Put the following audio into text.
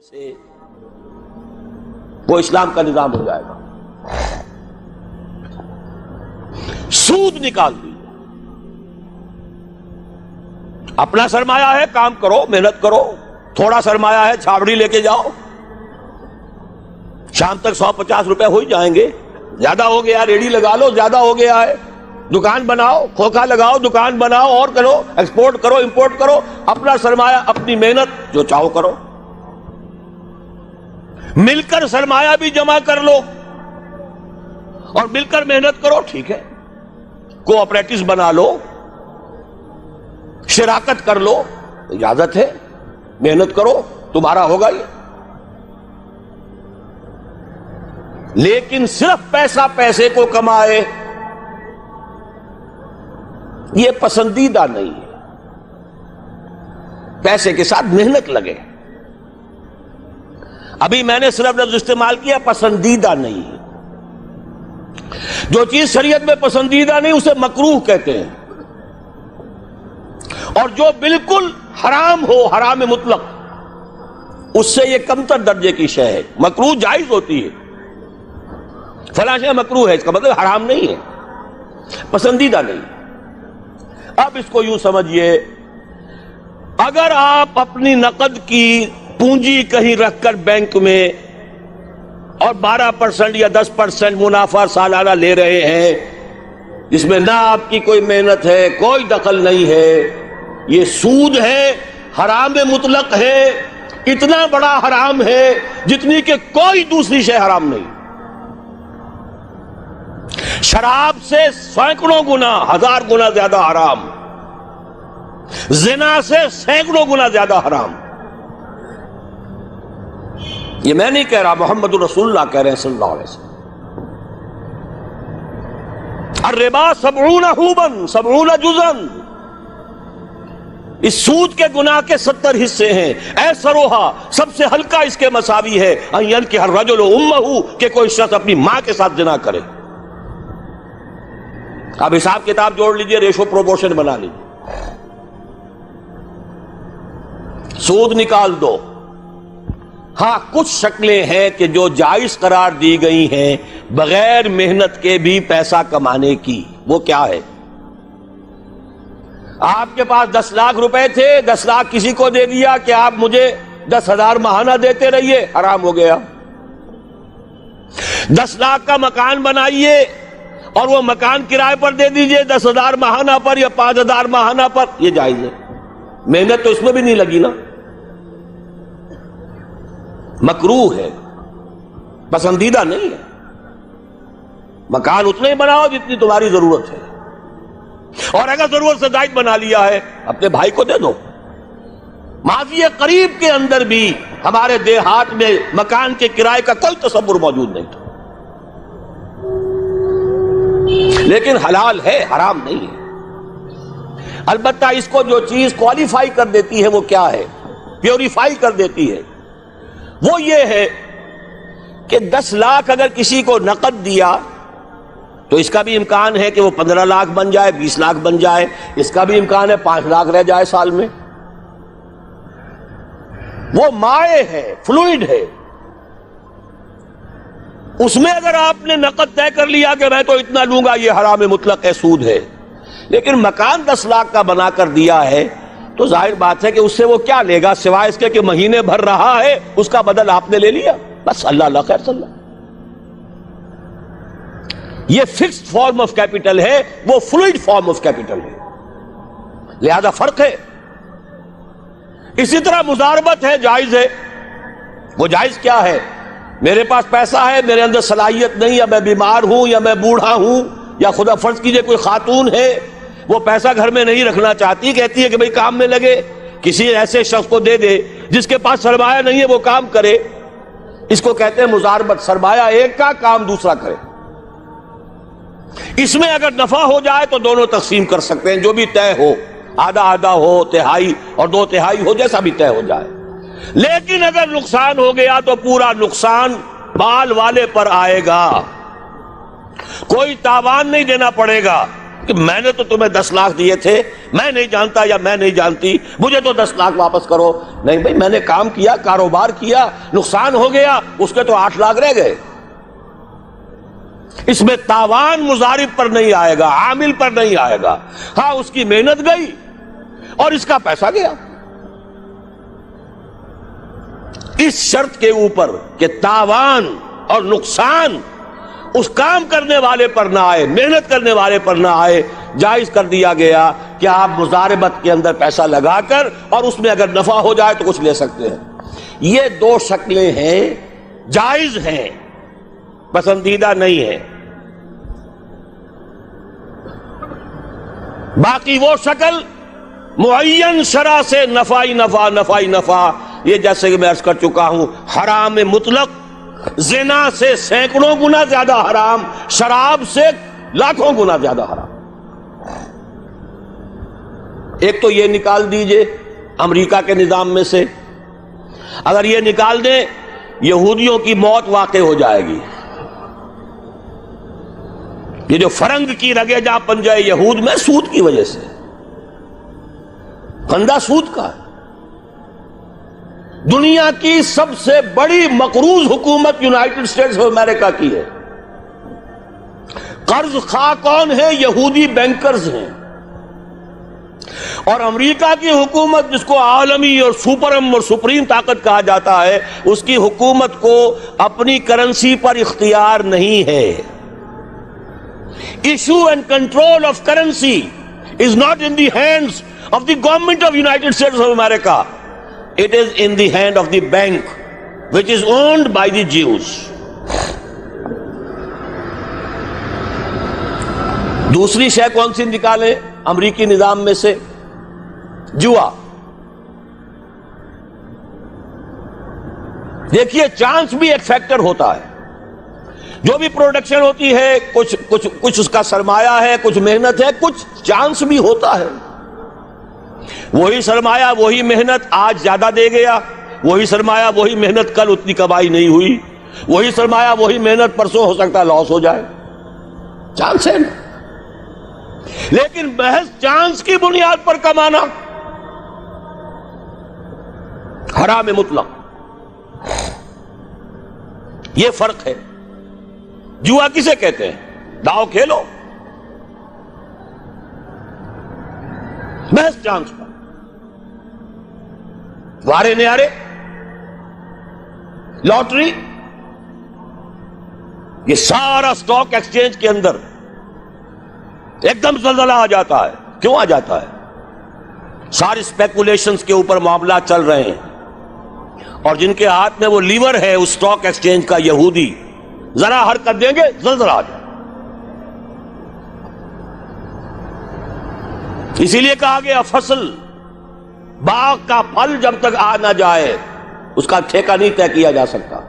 سے وہ اسلام کا نظام ہو جائے گا. سود نکال دیجیے. اپنا سرمایہ ہے, کام کرو, محنت کرو. تھوڑا سرمایہ ہے, چھاوڑی لے کے جاؤ, شام تک 150 روپے ہو ہی جائیں گے. زیادہ ہو گیا ریڈی لگا لو, زیادہ ہو گیا ہے دکان بناؤ, کھوکھا لگاؤ, دکان بناؤ, اور کرو, ایکسپورٹ کرو, امپورٹ کرو. اپنا سرمایہ, اپنی محنت, جو چاہو کرو. مل کر سرمایہ بھی جمع کر لو اور مل کر محنت کرو, ٹھیک ہے. کوآپریٹس بنا لو, شراکت کر لو, اجازت ہے. محنت کرو, تمہارا ہوگا یہ. لیکن صرف پیسہ پیسے کو کمائے, یہ پسندیدہ نہیں ہے. پیسے کے ساتھ محنت لگے. ابھی میں نے صرف لفظ استعمال کیا پسندیدہ نہیں ہے. جو چیز شریعت میں پسندیدہ نہیں اسے مکروہ کہتے ہیں. اور جو بالکل حرام ہو, حرام مطلق, اس سے یہ کمتر درجے کی شے ہے. مکروہ جائز ہوتی ہے, فلاں شے مکروہ ہے, اس کا مطلب حرام نہیں ہے, پسندیدہ نہیں. اب اس کو یوں سمجھیے, اگر آپ اپنی نقد کی پونجی کہیں رکھ کر بینک میں اور 12% یا 10% منافع سالانہ لے رہے ہیں, جس میں نہ آپ کی کوئی محنت ہے, کوئی دخل نہیں ہے, یہ سود ہے, حرام مطلق ہے. اتنا بڑا حرام ہے جتنی کہ کوئی دوسری شے حرام نہیں. شراب سے سینکڑوں گنا, 1000 گنا زیادہ حرام. زنا سے سینکڑوں گنا زیادہ حرام. یہ میں نہیں کہہ رہا, محمد رسول اللہ کہہ رہے ہیں صلی اللہ علیہ وسلم. الربا 70 حوبا 70 جزءا. اس سود کے گناہ کے 70 حصے ہیں. ایسروہا, سب سے ہلکا اس کے مساوی ہے, ان ينكح الرجل امه, کہ کوئی شخص اپنی ماں کے ساتھ زنا کرے. اب حساب کتاب جوڑ لیجئے, ریشو پروپورشن بنا لیجئے. سود نکال دو. ہاں کچھ شکلیں ہیں کہ جو جائز قرار دی گئی ہیں بغیر محنت کے بھی پیسہ کمانے کی. وہ کیا ہے؟ آپ کے پاس 10 لاکھ روپے تھے, 10 لاکھ کسی کو دے دیا کہ آپ مجھے 10,000 ماہانہ دیتے رہیے, حرام ہو گیا. 10 لاکھ کا مکان بنائیے اور وہ مکان کرائے پر دے دیجئے 10,000 ماہانہ پر یا 5,000 ماہانہ پر, یہ جائز ہے. محنت تو اس میں بھی نہیں لگی نا. مکروہ ہے, پسندیدہ نہیں ہے. مکان اتنے ہی بناؤ جتنی تمہاری ضرورت ہے, اور اگر ضرورت سے زائد بنا لیا ہے اپنے بھائی کو دے دو. ماضی قریب کے اندر بھی ہمارے دیہات میں مکان کے کرائے کا کوئی تصور موجود نہیں تھا, لیکن حلال ہے, حرام نہیں ہے. البتہ اس کو جو چیز کوالیفائی کر دیتی ہے وہ کیا ہے, پیوریفائی کر دیتی ہے, وہ یہ ہے کہ 10 لاکھ اگر کسی کو نقد دیا تو اس کا بھی امکان ہے کہ وہ 15 لاکھ بن جائے, 20 لاکھ بن جائے. اس کا بھی امکان ہے 5 لاکھ رہ جائے سال میں. وہ مائع ہے, فلوئڈ ہے. اس میں اگر آپ نے نقد طے کر لیا کہ میں تو اتنا لوں گا, یہ حرام مطلق ہے, سود ہے. لیکن مکان 10 لاکھ کا بنا کر دیا ہے تو ظاہر بات ہے کہ اس سے وہ کیا لے گا سوائے اس کے کہ مہینے بھر رہا ہے, اس کا بدل آپ نے لے لیا, بس. اللہ اللہ خیر صلی اللہ. یہ فکسڈ فارم آف کیپٹل ہے, وہ فلوئڈ فارم آف کیپٹل ہے, لہذا فرق ہے. اسی طرح مضاربت ہے, جائز ہے. وہ جائز کیا ہے؟ میرے پاس پیسہ ہے, میرے اندر صلاحیت نہیں, یا میں بیمار ہوں, یا میں بوڑھا ہوں, یا خدا فرض کیجئے کوئی خاتون ہے وہ پیسہ گھر میں نہیں رکھنا چاہتی, کہتی ہے کہ بھئی کام میں لگے, کسی ایسے شخص کو دے دے جس کے پاس سرمایہ نہیں ہے, وہ کام کرے. اس کو کہتے ہیں مضاربت. سرمایہ ایک کا, کام دوسرا کرے. اس میں اگر نفع ہو جائے تو دونوں تقسیم کر سکتے ہیں, جو بھی طے ہو, آدھا آدھا ہو, تہائی اور 2 تہائی ہو, جیسا بھی طے ہو جائے. لیکن اگر نقصان ہو گیا تو پورا نقصان مال والے پر آئے گا, کوئی تاوان نہیں دینا پڑے گا. کہ میں نے تو تمہیں 10 لاکھ دیے تھے، میں نہیں جانتا یا میں نہیں جانتی، مجھے تو 10 لاکھ واپس کرو. نہیں بھائی، میں نے کام کیا، کاروبار کیا، نقصان ہو گیا، اس کے تو 8 لاکھ رہ گئے. اس میں تاوان مضارب پر نہیں آئے گا، عامل پر نہیں آئے گا. ہاں، اس کی محنت گئی اور اس کا پیسہ گیا. اس شرط کے اوپر کہ تاوان اور نقصان اس کام کرنے والے پر نہ آئے، محنت کرنے والے پر نہ آئے، جائز کر دیا گیا کہ آپ مضاربت کے اندر پیسہ لگا کر اور اس میں اگر نفع ہو جائے تو کچھ لے سکتے ہیں. یہ 2 شکلیں ہیں، جائز ہیں، پسندیدہ نہیں ہیں. باقی وہ شکل معین شرع سے نفعی نفع نفعی نفع، یہ جیسے کہ میں عرض کر چکا ہوں، حرام مطلق زنا سے سینکڑوں گنا زیادہ حرام، شراب سے لاکھوں گنا زیادہ حرام. ایک تو یہ نکال دیجئے امریکہ کے نظام میں سے، اگر یہ نکال دیں یہودیوں کی موت واقع ہو جائے گی. یہ جو فرنگ کی رگے جا پن جائے یہود میں، سود کی وجہ سے، پھندا سود کا ہے. دنیا کی سب سے بڑی مقروض حکومت یونائٹڈ اسٹیٹس آف امریکہ کی ہے. قرض خواہ کون ہے؟ یہودی بینکرز ہیں. اور امریکہ کی حکومت، جس کو عالمی اور سپرم اور سپریم طاقت کہا جاتا ہے، اس کی حکومت کو اپنی کرنسی پر اختیار نہیں ہے. Issue and control of currency is not in the hands of the government of United States of America. It is in the hand of the bank, which is owned by the Jews. دوسری شے کون سی نکالیں امریکی نظام میں سے؟ جوا. دیکھیے، چانس بھی ایک فیکٹر ہوتا ہے. جو بھی پروڈکشن ہوتی ہے، کچھ اس کا سرمایہ ہے، کچھ محنت ہے، کچھ چانس بھی ہوتا ہے. وہی سرمایہ وہی محنت آج زیادہ دے گیا، وہی سرمایہ وہی محنت کل اتنی کمائی نہیں ہوئی، وہی سرمایہ وہی محنت پرسوں ہو سکتا ہے لاس ہو جائے. چانس ہے نا. لیکن محض چانس کی بنیاد پر کمانا حرام مطلق، یہ فرق ہے. جوا کسے کہتے ہیں؟ داؤ کھیلو محض چانس پر، وارے نیارے، لاٹری. یہ سارا سٹاک ایکسچینج کے اندر ایک دم زلزلہ آ جاتا ہے. کیوں آ جاتا ہے؟ ساری اسپیکولیشنز کے اوپر معاملات چل رہے ہیں، اور جن کے ہاتھ میں وہ لیور ہے اس سٹاک ایکسچینج کا، یہودی، ذرا حرکت دیں گے زلزلہ آ جائے. اسی لیے کہا گیا فصل، باغ کا پھل جب تک آ نہ جائے اس کا ٹھیکہ نہیں طے کیا جا سکتا.